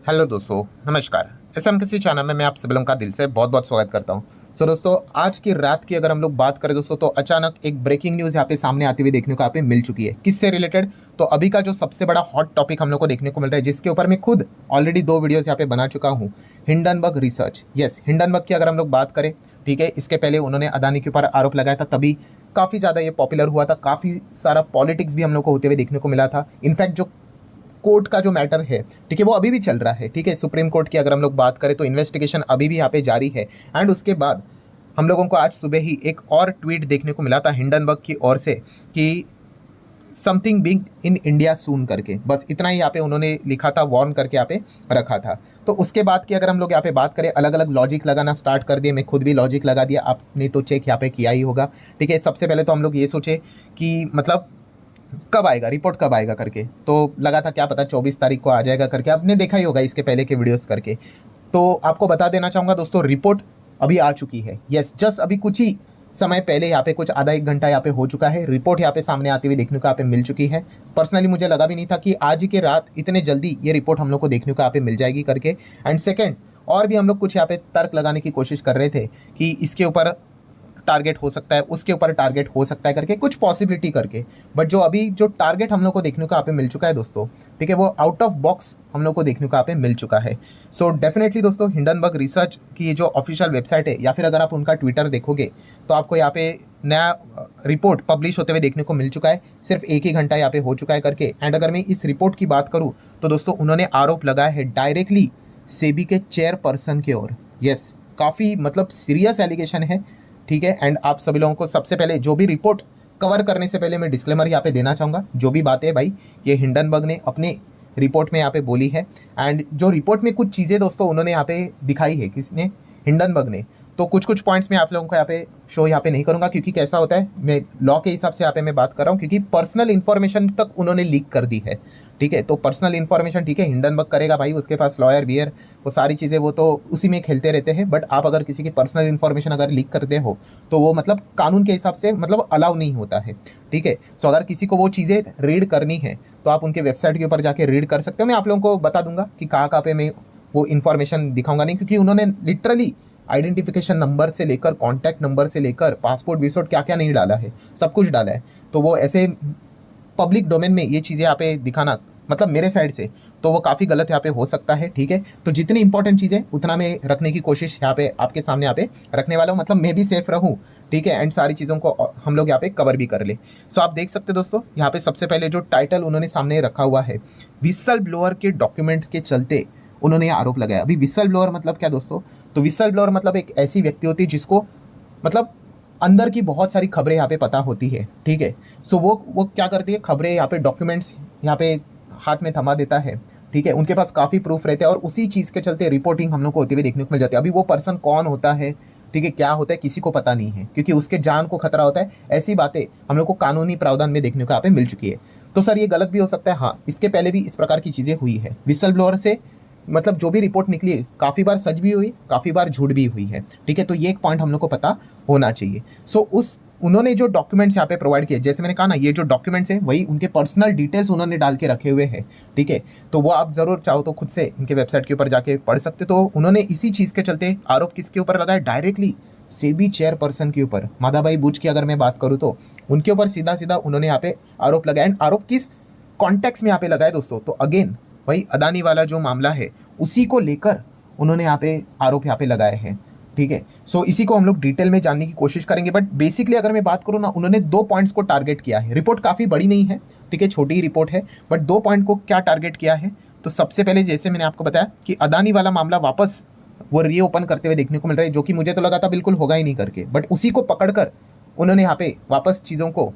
Hello दोस्तों, नमस्कार। SM channel में मैं आप सभी लोगों का दिल से बहुत बहुत स्वागत करता हूं। दोस्तों, आज की रात की अगर हम लोग बात करें दोस्तों, तो अचानक एक ब्रेकिंग न्यूज़ यहाँ पे सामने आती हुई देखने को यहाँ पे मिल चुकी है। किससे रिलेटेड? तो अभी का जो सबसे बड़ा हॉट टॉपिक हम लोग को देखने को मिल रहा है, जिसके ऊपर मैं खुद ऑलरेडी 2 वीडियोज़ यहाँ पे बना चुका हूँ। Hindenburg research. यस, हिंडनबर्ग की अगर हम लोग बात करें, ठीक है, इसके पहले उन्होंने अदानी के ऊपर आरोप लगाया था, तभी काफ़ी ज़्यादा ये पॉपुलर हुआ था। काफ़ी सारा पॉलिटिक्स भी हम लोग को होते हुए देखने को मिला था। इनफैक्ट जो कोर्ट का जो मैटर है, ठीक है, वो अभी भी चल रहा है। ठीक है, सुप्रीम कोर्ट की अगर हम लोग बात करें तो इन्वेस्टिगेशन अभी भी यहाँ पे जारी है। एंड उसके बाद हम लोगों को आज सुबह ही एक और ट्वीट देखने को मिला था हिंडनबर्ग की ओर से कि समथिंग बिग इन इंडिया सून करके, बस इतना ही यहाँ पे उन्होंने लिखा था, वार्न करके यहाँ पे रखा था। तो उसके बाद की अगर हम लोग यहाँ पे बात करें, अलग अलग लॉजिक लगाना स्टार्ट कर दिए। मैं खुद भी लॉजिक लगा दिया, आपने तो चेक यहाँ पे किया ही होगा। ठीक है, सबसे पहले तो हम लोग ये सोचे कि मतलब कब आएगा रिपोर्ट, कब आएगा करके, तो लगा था क्या पता 24 तारीख को आ जाएगा करके। आपने देखा ही होगा इसके पहले के वीडियोस करके। तो आपको बता देना चाहूँगा दोस्तों, रिपोर्ट अभी आ चुकी है। यस, जस्ट अभी कुछ ही समय पहले, यहाँ पे कुछ आधा एक घंटा यहाँ पे हो चुका है, रिपोर्ट यहाँ पे सामने आती हुई देखने को यहाँ पे मिल चुकी है। पर्सनली मुझे लगा भी नहीं था कि आज ही के रात इतने जल्दी ये रिपोर्ट हम लोग को देखने को यहाँ पे मिल जाएगी करके। एंड सेकेंड, और भी हम लोग कुछ यहाँ पे तर्क लगाने की कोशिश कर रहे थे कि इसके ऊपर टारगेट हो सकता है, उसके ऊपर टारगेट हो सकता है करके, कुछ पॉसिबिलिटी करके। बट जो अभी जो टारगेट हम लोग को देखने को यहाँ पे मिल चुका है दोस्तों, ठीक है, वो आउट ऑफ बॉक्स हम लोग को देखने को यहाँ पे मिल चुका है। सो डेफिनेटली दोस्तों, हिंडनबर्ग रिसर्च की जो ऑफिशियल वेबसाइट है, या फिर अगर आप उनका ट्विटर देखोगे तो आपको यहाँ पे नया रिपोर्ट पब्लिश होते हुए देखने को मिल चुका है। सिर्फ एक ही घंटा यहाँ पे हो चुका है करके। एंड अगर मैं इस रिपोर्ट की बात करूँ तो दोस्तों, उन्होंने आरोप लगाया है डायरेक्टली सेबी के चेयरपर्सन की ओर। यस, काफ़ी मतलब सीरियस एलिगेशन है। ठीक है, एंड आप सभी लोगों को सबसे पहले जो भी रिपोर्ट कवर करने से पहले मैं डिस्क्लेमर यहाँ पे देना चाहूँगा। जो भी बातें भाई ये हिंडनबर्ग ने अपने रिपोर्ट में यहाँ पे बोली है, एंड जो रिपोर्ट में कुछ चीज़ें दोस्तों उन्होंने यहाँ पे दिखाई है, किसने? हिंडनबर्ग ने। तो कुछ कुछ पॉइंट्स मैं आप लोगों को यहाँ पे शो यहाँ पे नहीं करूँगा, क्योंकि कैसा होता है, मैं लॉ के हिसाब से यहाँ पे मैं बात कर रहा हूँ, क्योंकि पर्सनल इन्फॉर्मेशन तक उन्होंने लीक कर दी है। ठीक है, तो पर्सनल इन्फॉर्मेशन, ठीक है, हिंडनबर्ग करेगा भाई, उसके पास लॉयर वियर वो सारी चीज़ें, वो तो उसी में खेलते रहते हैं। बट आप अगर किसी की पर्सनल इन्फॉर्मेशन अगर लीक करते हो तो वो मतलब कानून के हिसाब से मतलब अलाउ नहीं होता है। ठीक है, सो अगर किसी को वो चीज़ें रीड करनी है तो आप उनके वेबसाइट के ऊपर जाके रीड कर सकते हो। मैं आप लोगों को बता दूंगा कि कहाँ कहाँ पे मैं वो इन्फॉर्मेशन दिखाऊंगा नहीं, क्योंकि उन्होंने लिटरली आइडेंटिफिकेशन नंबर से लेकर, कॉन्टैक्ट नंबर से लेकर, पासपोर्ट विसपोर्ट क्या क्या नहीं डाला है, सब कुछ डाला है। तो वो ऐसे पब्लिक डोमेन में ये चीज़ें यहाँ पे दिखाना, मतलब मेरे साइड से तो वो काफ़ी गलत यहाँ पे हो सकता है। ठीक है, तो जितनी इंपॉर्टेंट चीज़ें उतना मैं रखने की कोशिश यहाँ पे आपके सामने यहाँ पे रखने वाला हूँ, मतलब मैं भी सेफ रहूँ। ठीक है, एंड सारी चीज़ों को हम लोग यहाँ पे कवर भी कर ले। सो आप देख सकते दोस्तों, यहाँ पे सबसे पहले जो टाइटल उन्होंने सामने रखा हुआ है, विसल ब्लोअर के डॉक्यूमेंट्स के चलते उन्होंने ये आरोप लगाया। अभी विसल ब्लोअर मतलब क्या दोस्तों? तो विसल ब्लोअर मतलब एक ऐसी व्यक्ति होती है जिसको मतलब अंदर की बहुत सारी खबरें यहाँ पे पता होती है। ठीक है, सो वो क्या करती है, खबरें यहाँ पे, डॉक्यूमेंट्स यहाँ पे हाथ में थमा देता है। ठीक है, उनके पास काफ़ी प्रूफ रहते हैं, और उसी चीज़ के चलते रिपोर्टिंग हम लोग को होती हुई देखने को मिल जाती है। अभी वो पर्सन कौन होता है, ठीक है, क्या होता है, किसी को पता नहीं है, क्योंकि उसके जान को खतरा होता है। ऐसी बातें हम लोग को कानूनी प्रावधान में देखने को यहाँ पे मिल चुकी है। तो सर ये गलत भी हो सकता है, हाँ, इसके पहले भी इस प्रकार की चीज़ें हुई है। विसल ब्लोअर से मतलब जो भी रिपोर्ट निकली है, काफ़ी बार सच भी हुई, काफ़ी बार झूठ भी हुई है। ठीक है, तो ये एक पॉइंट हम लोग को पता होना चाहिए। सो उन्होंने जो डॉक्यूमेंट्स यहाँ पे प्रोवाइड किए, जैसे मैंने कहा ना, ये जो डॉक्यूमेंट्स है वही उनके पर्सनल डिटेल्स उन्होंने डाल के रखे हुए हैं। ठीक है, तो वो आप ज़रूर चाहो तो खुद से इनके वेबसाइट के ऊपर जाके पढ़ सकते। तो उन्होंने इसी चीज़ के चलते आरोप किसके ऊपर लगाया? डायरेक्टली सेबी चेयरपर्सन के ऊपर, माधाभाई बुच की अगर मैं बात करूँ तो उनके ऊपर सीधा सीधा उन्होंने यहाँ पे आरोप लगाया। एंड आरोप किस कॉन्टेक्स्ट में यहाँ पे लगाए दोस्तों? तो अगेन वही अदानी वाला जो मामला है, उसी को लेकर उन्होंने यहाँ पे आरोप यहाँ पे लगाए हैं। ठीक है, सो इसी को हम लोग डिटेल में जानने की कोशिश करेंगे। बट बेसिकली अगर मैं बात करूँ ना, उन्होंने 2 पॉइंट्स को टारगेट किया है। रिपोर्ट काफ़ी बड़ी नहीं है, ठीक है, छोटी ही रिपोर्ट है, बट 2 पॉइंट को क्या टारगेट किया है? तो सबसे पहले जैसे मैंने आपको बताया कि अदानी वाला मामला वापस वो रीओपन करते हुए देखने को मिल रहा है, जो कि मुझे तो लगा था बिल्कुल होगा ही नहीं करके, बट उसी को पकड़कर उन्होंने यहाँ पे वापस चीज़ों को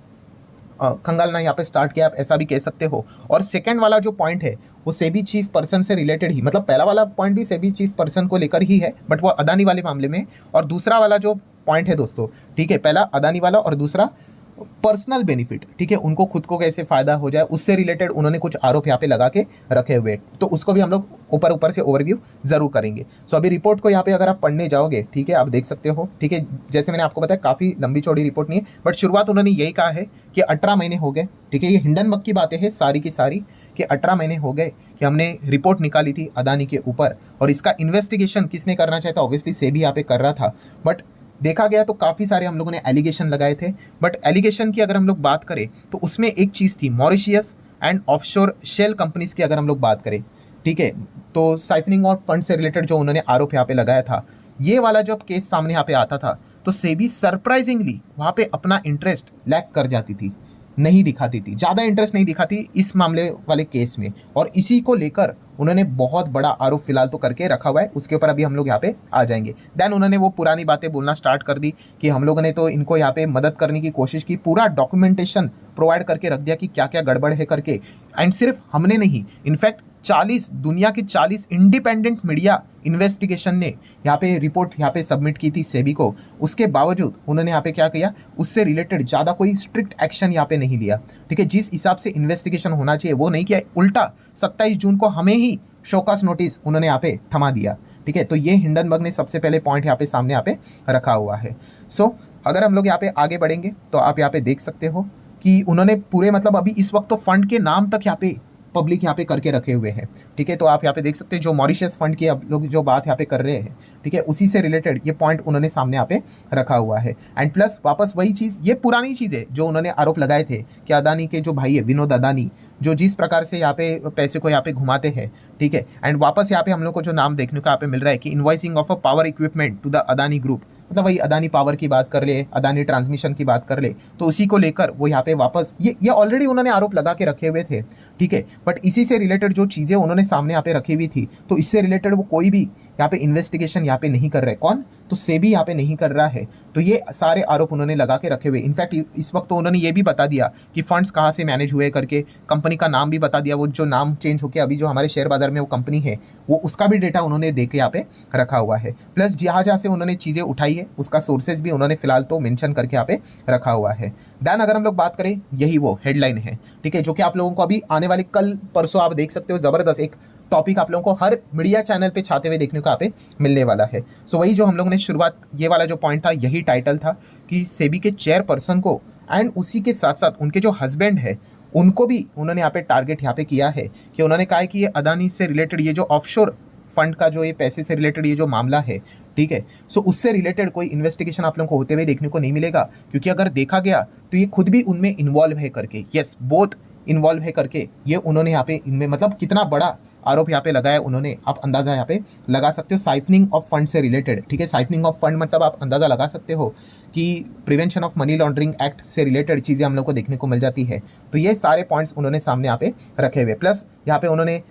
खंगालना यहाँ पे स्टार्ट किया, आप ऐसा भी कह सकते हो। और सेकंड वाला जो पॉइंट है वो सेबी चीफ पर्सन से रिलेटेड ही, मतलब पहला वाला पॉइंट भी सेबी चीफ पर्सन को लेकर ही है, बट वो अदानी वाले मामले में। और दूसरा वाला जो पॉइंट है दोस्तों, ठीक है, पहला अदानी वाला और दूसरा पर्सनल बेनिफिट, ठीक है, उनको खुद को कैसे फायदा हो जाए उससे रिलेटेड उन्होंने कुछ आरोप यहाँ पे लगा के रखे हुए, तो उसको भी हम लोग ऊपर ऊपर से ओवरव्यू जरूर करेंगे। सो अभी रिपोर्ट को यहाँ पे अगर आप पढ़ने जाओगे, ठीक है, आप देख सकते हो, ठीक है, जैसे मैंने आपको बताया काफ़ी लंबी चौड़ी रिपोर्ट नहीं है, बट शुरुआत उन्होंने यही कहा है कि 18 महीने हो गए, ठीक है, ये हिंडनबर्ग की बातें हैं सारी की सारी, कि 18 महीने हो गए कि हमने रिपोर्ट निकाली थी अदानी के ऊपर, और इसका इन्वेस्टिगेशन किसने करना चाहता, ऑब्वियसली सेबी यहाँ पे कर रहा था, बट देखा गया तो काफ़ी सारे हम लोगों ने एलिगेशन लगाए थे। बट एलिगेशन की अगर हम लोग बात करें तो उसमें एक चीज़ थी Mauritius and offshore shell companies की अगर हम लोग बात करें, ठीक है, तो साइफनिंग और फंड से रिलेटेड जो उन्होंने आरोप यहाँ पे लगाया था, ये वाला जब केस सामने यहाँ पे आता था तो सेबी सरप्राइजिंगली वहाँ पे अपना इंटरेस्ट लैक कर जाती थी, नहीं दिखाती थी, ज़्यादा इंटरेस्ट नहीं दिखाती इस मामले वाले केस में, और इसी को लेकर उन्होंने बहुत बड़ा आरोप फिलहाल तो करके रखा हुआ है, उसके ऊपर अभी हम लोग यहाँ पे आ जाएंगे। देन उन्होंने वो पुरानी बातें बोलना स्टार्ट कर दी कि हम लोगों ने तो इनको यहाँ पे मदद करने की कोशिश की, पूरा डॉक्यूमेंटेशन प्रोवाइड करके रख दिया कि क्या क्या गड़बड़ है करके, एंड सिर्फ हमने नहीं, इनफैक्ट 40 दुनिया की 40 इंडिपेंडेंट मीडिया इन्वेस्टिगेशन ने यहाँ पे रिपोर्ट यहाँ पे सबमिट की थी सेबी को, उसके बावजूद उन्होंने यहाँ पे क्या किया, उससे रिलेटेड ज़्यादा कोई स्ट्रिक्ट एक्शन यहाँ पे नहीं लिया, ठीक है, जिस हिसाब से इन्वेस्टिगेशन होना चाहिए वो नहीं किया, उल्टा 27 जून को हमें ही शोकॉस नोटिस उन्होंने यहाँ पे थमा दिया, ठीक है, तो ये हिंडनबर्ग ने सबसे पहले पॉइंट यहाँ पे सामने यहाँ पे रखा हुआ है। सो अगर हम लोग यहाँ पे आगे बढ़ेंगे तो आप यहाँ पे देख सकते हो कि उन्होंने पूरे मतलब अभी इस वक्त तो फंड के नाम तक यहाँ पे पब्लिक यहाँ पे करके रखे हुए हैं, ठीक है, तो आप यहाँ पे देख सकते हैं जो मॉरिशस फंड की आप लोग जो बात यहाँ पे कर रहे हैं, ठीक है, उसी से रिलेटेड ये पॉइंट उन्होंने सामने यहाँ पे रखा हुआ है। एंड प्लस वापस वही चीज़, ये पुरानी चीज़ है जो उन्होंने आरोप लगाए थे कि अदानी के जो भाई है विनोद अदानी, जो जिस प्रकार से यहाँ पे पैसे को यहाँ पे घुमाते हैं, ठीक है, एंड वापस यहाँ पे हम लोग को जो नाम देखने को यहाँ पे मिल रहा है कि invoicing of a power equipment to the Adani group, मतलब वही अदानी पावर की बात कर ले, अदानी ट्रांसमिशन की बात कर ले, तो उसी को लेकर वो यहाँ पे वापस ये ऑलरेडी उन्होंने आरोप लगा के रखे हुए थे, ठीक है, बट इसी से रिलेटेड जो चीज़ें उन्होंने सामने यहाँ पे रखी हुई थी, तो इससे रिलेटेड वो कोई भी यहाँ पे इन्वेस्टिगेशन यहाँ पे नहीं कर रहे, कौन, तो सेबी यहाँ पे नहीं कर रहा है, तो ये सारे आरोप उन्होंने लगा के रखे हुए। इनफैक्ट इस वक्त तो उन्होंने ये भी बता दिया कि फंड्स कहाँ से मैनेज हुए करके, कंपनी का नाम भी बता दिया, वो जो नाम चेंज होकर अभी जो हमारे शेयर बाजार में वो कंपनी है वो उसका भी डेटा उन्होंने दे के यहाँ पे रखा हुआ है, प्लस जहाँ जहाँ से उन्होंने चीज़ें उठाई है उसका सोर्सेज भी उन्होंने फिलहाल तो मेंशन करके यहाँ पे रखा हुआ है। देन अगर हम लोग बात करें, यही वो हेडलाइन है, ठीक है, जो कि आप लोगों को अभी आने वाले कल परसों आप देख सकते हो, ज़बरदस्त एक टॉपिक आप लोगों को हर मीडिया चैनल पे छाते हुए देखने को यहाँ पे मिलने वाला है। सो वही जो हम लोगों ने शुरुआत, ये वाला जो पॉइंट था, यही टाइटल था कि सेबी के चेयरपर्सन को एंड उसी के साथ साथ उनके जो हस्बैंड है उनको भी उन्होंने यहाँ पे टारगेट यहाँ पे किया है, कि उन्होंने कहा है कि ये अदानी से रिलेटेड ये जो ऑफशोर फंड का जो ये पैसे से रिलेटेड ये जो मामला है, ठीक है, सो उससे रिलेटेड कोई इन्वेस्टिगेशन आप लोगों को होते हुए देखने को नहीं मिलेगा, क्योंकि अगर देखा गया तो ये खुद भी उनमें इन्वॉल्व है करके, यस बोथ इन्वॉल्व है करके ये उन्होंने यहाँ पे इनमें मतलब कितना बड़ा आरोप यहाँ पे लगाया उन्होंने, आप अंदाज़ा यहाँ पे लगा सकते हो, साइफनिंग ऑफ फंड से रिलेटेड, ठीक है, साइफनिंग ऑफ फंड मतलब आप अंदाज़ा लगा सकते हो कि prevention of money laundering act से रिलेटेड चीज़ें हम लोग को देखने को मिल जाती है। तो ये सारे पॉइंट्स उन्होंने सामने यहाँ पे रखे हुए, प्लस यहाँ पे उन्होंने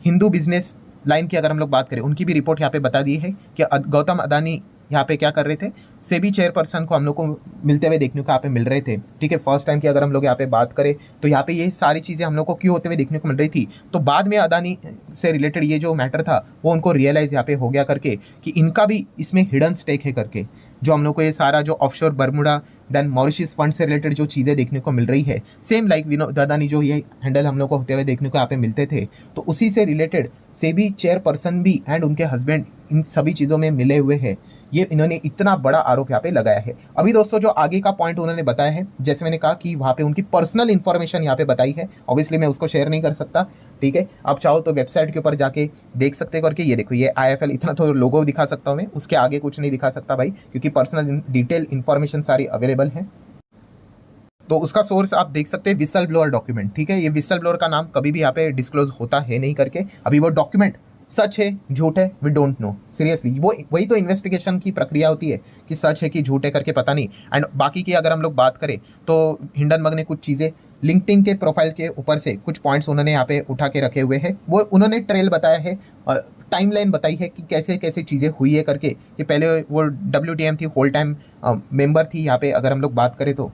हिंदू बिजनेस लाइन की अगर हम लोग बात करें, उनकी भी रिपोर्ट यहाँ पे बता दी है कि गौतम अदानी यहाँ पे क्या कर रहे थे, सेबी चेयरपर्सन को हम लोग को मिलते हुए देखने को यहाँ पे मिल रहे थे, ठीक है, फर्स्ट टाइम की अगर हम लोग यहाँ पे बात करें तो यहाँ पे ये सारी चीज़ें हम लोग को क्यों होते हुए देखने को मिल रही थी, तो बाद में अदानी से रिलेटेड ये जो मैटर था वो उनको रियलाइज़ यहाँ पे हो गया करके कि इनका भी इसमें हिडन स्टेक है करके, जो हम लोग को ये सारा जो offshore Bermuda then Mauritius fund से रिलेटेड जो चीज़ें देखने को मिल रही है, सेम लाइक विनोद अदानी जो ये हैंडल हम लोग को होते हुए देखने को यहाँ पे मिलते थे, तो उसी से रिलेटेड सेबी चेयरपर्सन भी एंड उनके हस्बैंड इन सभी चीज़ों में मिले हुए हैं, ये इन्होंने इतना बड़ा आरोप यहाँ पे लगाया है। अभी दोस्तों जो आगे का पॉइंट उन्होंने बताया है, जैसे मैंने कहा कि वहाँ पे उनकी पर्सनल इन्फॉर्मेशन यहाँ पे बताई है, ऑब्वियसली मैं उसको शेयर नहीं कर सकता, ठीक है, आप चाहो तो वेबसाइट के ऊपर जाके देख सकते करके, ये देखो ये IIFL, इतना तो लोगो दिखा सकता हूँ मैं, उसके आगे कुछ नहीं दिखा सकता भाई, क्योंकि पर्सनल डिटेल इन्फॉर्मेशन सारी अवेलेबल है। तो उसका सोर्स आप देख सकते हैं विसल ब्लोअर डॉक्यूमेंट, ठीक है, ये विसल ब्लोअर का नाम कभी भी यहाँ पे डिस्क्लोज होता है नहीं करके, अभी वो डॉक्यूमेंट सच है झूठ है वी डोंट नो, सीरियसली वो वही तो इन्वेस्टिगेशन की प्रक्रिया होती है कि सच है कि झूठ है करके पता नहीं। एंड बाकी की अगर हम लोग बात करें तो हिंडनबर्ग ने कुछ चीज़ें लिंक्डइन के प्रोफाइल के ऊपर से कुछ पॉइंट्स उन्होंने यहाँ पे उठा के रखे हुए हैं, वो उन्होंने ट्रेल बताया है, टाइमलाइन बताई है कि कैसे कैसे चीज़ें हुई है करके, कि पहले वो WTM थी, होल टाइम मेंबर थी यहाँ पे अगर हम लोग बात करें तो,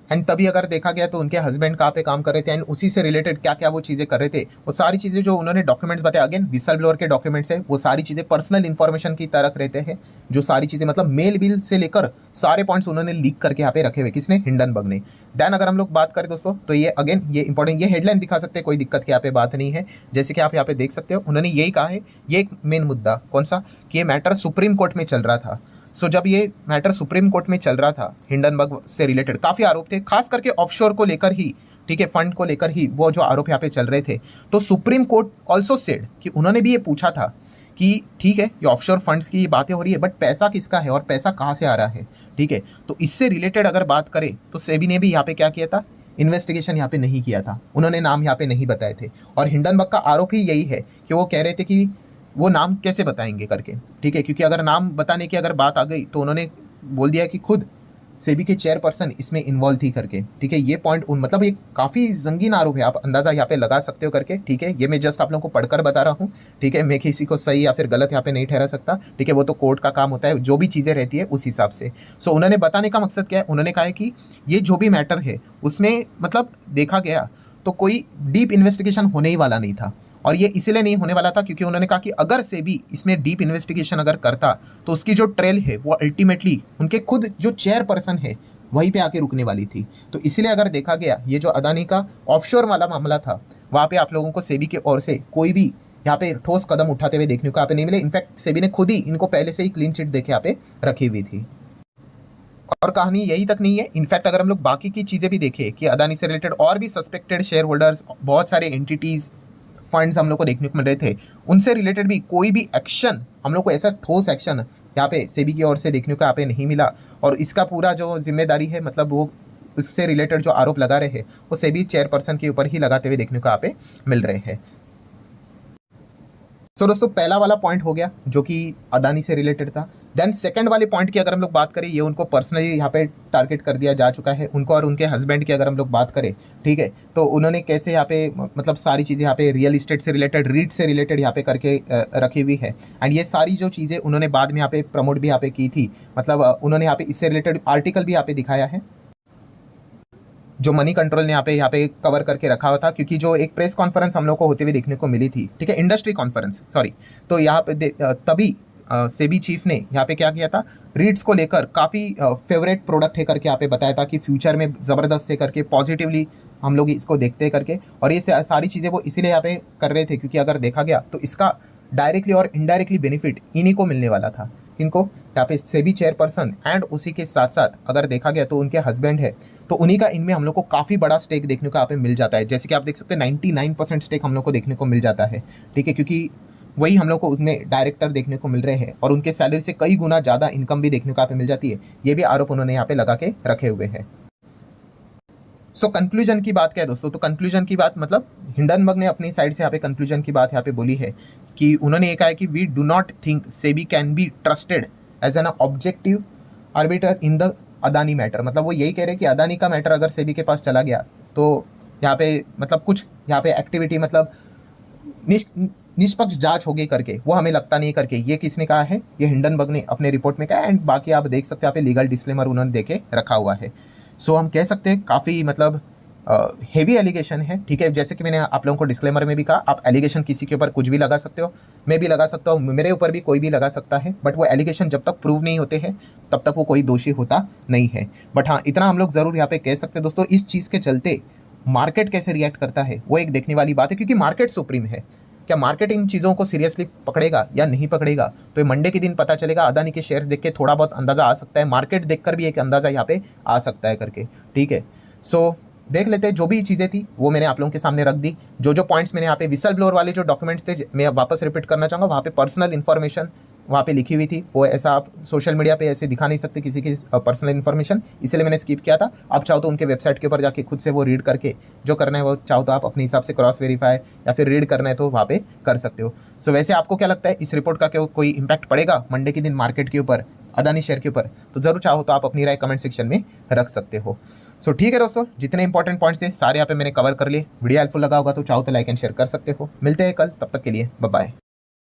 एंड तभी अगर देखा गया तो उनके हस्बैंड कहाँ पे काम कर रहे थे एंड उसी से रिलेटेड क्या क्या वो चीज़ें कर रहे थे, वो सारी चीज़ें जो उन्होंने डॉक्यूमेंट्स बताए, अगेन विसल ब्लोअर के डॉक्यूमेंट्स है, वो सारी चीज़ें पर्सनल इन्फॉर्मेशन की तरह रहते हैं। जो सारी चीज़ें मतलब मेल बिल से लेकर सारे पॉइंट्स उन्होंने लीक करके यहाँ पे रखे हुए, किसने, हिंडनबर्ग ने। देन अगर हम लोग बात करें दोस्तों तो ये अगेन ये इंपॉर्टेंट, ये हेडलाइन दिखा सकते हैं, कोई दिक्कत की यहाँ पे बात नहीं है। जैसे कि आप यहाँ पे देख सकते हो उन्होंने यही कहा है, ये एक मेन मुद्दा कौन सा, कि ये मैटर सुप्रीम कोर्ट में चल रहा था। सो जब ये मैटर सुप्रीम कोर्ट में चल रहा था, हिंडनबर्ग से रिलेटेड काफ़ी आरोप थे, खास करके ऑफशोर को लेकर ही, ठीक है, फंड को लेकर ही वो जो आरोप यहाँ पे चल रहे थे। तो सुप्रीम कोर्ट ऑल्सो सेड कि उन्होंने भी ये पूछा था कि ठीक है ये ऑफशोर फंड्स की बातें हो रही है, बट पैसा किसका है और पैसा कहाँ से आ रहा है, ठीक है। तो इससे रिलेटेड अगर बात करें तो सेबी ने भी यहाँ पे क्या किया था, इन्वेस्टिगेशन यहाँ पे नहीं किया था, उन्होंने नाम यहाँ पे नहीं बताए थे। और हिंडनबर्ग का आरोप ही यही है कि वो कह रहे थे कि वो नाम कैसे बताएंगे करके, ठीक है, क्योंकि अगर नाम बताने की अगर बात आ गई तो उन्होंने बोल दिया कि खुद सेबी के चेयरपर्सन इसमें इन्वॉल्व थी करके, ठीक है। ये पॉइंट उन मतलब ये काफ़ी संगीन आरोप है, आप अंदाज़ा यहाँ पे लगा सकते हो करके, ठीक है। ये मैं जस्ट आप लोगों को पढ़कर बता रहा हूँ, ठीक है, मैं किसी को सही या फिर गलत यहाँ पे नहीं ठहरा सकता, ठीक है, वो तो कोर्ट का काम होता है, जो भी चीज़ें रहती है उस हिसाब से। सो उन्होंने बताने का मकसद क्या है, उन्होंने कहा है कि ये जो भी मैटर है उसमें मतलब देखा गया तो कोई डीप इन्वेस्टिगेशन होने ही वाला नहीं था। और ये इसलिए नहीं होने वाला था क्योंकि उन्होंने कहा कि अगर सेबी इसमें डीप इन्वेस्टिगेशन अगर करता तो उसकी जो ट्रेल है वो अल्टीमेटली उनके खुद जो चेयरपर्सन है वहीं पे आके रुकने वाली थी। तो इसलिए अगर देखा गया ये जो अदानी का ऑफशोर वाला मामला था, वहाँ पे आप लोगों को सेबी की ओर से कोई भी यहाँ पे ठोस कदम उठाते हुए देखने को यहाँ पे नहीं मिले। इनफैक्ट सेबी ने खुद ही इनको पहले से ही क्लीन चिट देके यहाँ पे रखी हुई थी। और कहानी यही तक नहीं है, इनफैक्ट अगर हम लोग बाकी की चीज़ें भी देखें कि अदानी से रिलेटेड और भी सस्पेक्टेड शेयर होल्डर्स, बहुत सारे एंटिटीज़, फंड्स हम लोग को देखने को मिल रहे थे, उनसे रिलेटेड भी कोई भी एक्शन हम लोग को, ऐसा ठोस एक्शन यहाँ पे सेबी की ओर से देखने को यहाँ पे नहीं मिला। और इसका पूरा जो जिम्मेदारी है मतलब वो उससे रिलेटेड जो आरोप लगा रहे हैं वो सेबी चेयरपर्सन के ऊपर ही लगाते हुए देखने को यहाँ पे मिल रहे हैं। सो दोस्तों पहला वाला पॉइंट हो गया जो कि अदानी से रिलेटेड था। देन सेकंड वाले पॉइंट की अगर हम लोग बात करें, ये उनको पर्सनली यहाँ पे टारगेट कर दिया जा चुका है, उनको और उनके हस्बैंड की अगर हम लोग बात करें, ठीक है, तो उन्होंने कैसे यहाँ पे मतलब सारी चीज़ें यहाँ पे रियल इस्टेट से रिलेटेड, रीट से रिलेटेड यहाँ पे करके रखी हुई है। एंड ये सारी जो चीज़ें उन्होंने बाद में यहाँ पे प्रमोट भी यहाँ पे की थी, मतलब उन्होंने यहाँ पे इससे रिलेटेड आर्टिकल भी यहाँ पे दिखाया है जो मनी कंट्रोल ने यहाँ पे कवर करके रखा हुआ था। क्योंकि जो एक प्रेस कॉन्फ्रेंस हम लोग को होते हुए देखने को मिली थी, ठीक है, इंडस्ट्री कॉन्फ्रेंस सॉरी, तो यहाँ पे तभी सेबी चीफ ने यहाँ पे क्या किया था, रीट्स को लेकर काफ़ी फेवरेट प्रोडक्ट है करके यहाँ पे बताया था कि फ्यूचर में ज़बरदस्त है करके, पॉजिटिवली हम लोग इसको देखते हैं करके। और ये सारी चीज़ें वो इसीलिए यहाँ पे कर रहे थे क्योंकि अगर देखा गया तो इसका डायरेक्टली और इनडायरेक्टली बेनिफिट इन्हीं को मिलने वाला था। किनको, यहाँ पे सेबी चेयरपर्सन एंड उसी के साथ साथ अगर देखा गया तो उनके हस्बैंड है, तो उन्हीं का इनमें हम लोग को काफ़ी बड़ा स्टेक देखने को यहाँ पे मिल जाता है। जैसे कि आप देख सकते हैं 99% स्टेक हम लोग को देखने को मिल जाता है, ठीक है, क्योंकि वही हम लोग को उसमें डायरेक्टर देखने को मिल रहे हैं और उनके सैलरी से कई गुना ज़्यादा इनकम भी देखने को यहाँ पे मिल जाती है। ये भी आरोप उन्होंने यहाँ पे लगा के रखे हुए हैं। सो कंक्लूजन की बात क्या है दोस्तों, तो कंक्लूजन की बात मतलब हिंडनबर्ग ने अपनी साइड से यहाँ पे कंक्लूजन की बात यहाँ पे बोली है कि उन्होंने ये कहा है कि we do not think SEBI can be trusted as an objective arbiter in the Adani matter. मतलब वो यही कह रहे हैं कि अदानी का मैटर अगर सेबी के पास चला गया तो यहाँ पे मतलब कुछ यहाँ पे एक्टिविटी मतलब निष्पक्ष जांच होगी करके, वो हमें लगता नहीं करके। ये किसने कहा है, ये हिंडनबर्ग ने अपने रिपोर्ट में कहा। एंड बाकी आप देख सकते हैं यहाँ पे लीगल डिस्क्लेमर उन्होंने देके रखा हुआ है। सो हम कह सकते हैं काफ़ी मतलब हेवी एलिगेशन है, ठीक है। जैसे कि मैंने आप लोगों को डिस्क्लेमर में भी कहा, आप एलिगेशन किसी के ऊपर कुछ भी लगा सकते हो, मैं भी लगा सकता हूँ, मेरे ऊपर भी कोई भी लगा सकता है, बट वो एलिगेशन जब तक प्रूव नहीं होते हैं तब तक वो कोई दोषी होता नहीं है। बट हाँ, इतना हम लोग ज़रूर यहाँ पे कह सकते हैं दोस्तों, इस चीज़ के चलते मार्केट कैसे रिएक्ट करता है वो एक देखने वाली बात है, क्योंकि मार्केट सुप्रीम है। क्या मार्केट इन चीज़ों को सीरियसली पकड़ेगा या नहीं पकड़ेगा, तो ये मंडे के दिन पता चलेगा। अदानी के शेयर्स देख के थोड़ा बहुत अंदाज़ा आ सकता है, मार्केट देखकर भी एक अंदाज़ा यहाँ पे आ सकता है करके, ठीक है। सो देख लेते हैं, जो भी चीज़ें थी वो मैंने आप लोगों के सामने रख दी। जो जो पॉइंट्स मैंने यहाँ पे विसल ब्लोअर वाले जो डॉक्यूमेंट्स थे, मैं वापस रिपीट करना चाहूँगा, वहाँ पे पर्सनल इन्फॉर्मेशन वहाँ पे लिखी हुई थी, वो ऐसा आप सोशल मीडिया पे ऐसे दिखा नहीं सकते किसी की पर्सनल इन्फॉर्मेशन, इसलिए मैंने स्किप किया था। आप चाहो तो उनके वेबसाइट के ऊपर जाके खुद से वो रीड करके जो करना है वो चाहो तो आप अपने हिसाब से क्रॉस वेरीफाई या फिर रीड करना है तो वहाँ पे कर सकते हो। सो वैसे आपको क्या लगता है, इस रिपोर्ट का कोई इंपैक्ट पड़ेगा मंडे के दिन मार्केट के ऊपर, अदानी शेयर के ऊपर? तो जरूर चाहो तो आप अपनी राय कमेंट सेक्शन में रख सकते हो। सो ठीक है दोस्तों, जितने इंपॉर्टेंट पॉइंट्स थे सारे यहाँ पे मैंने कवर कर लिए। वीडियो हेल्पफुल लगा होगा तो चाहो तो लाइक एंड शेयर कर सकते हो। मिलते हैं कल, तब तक के लिए बाय बाय।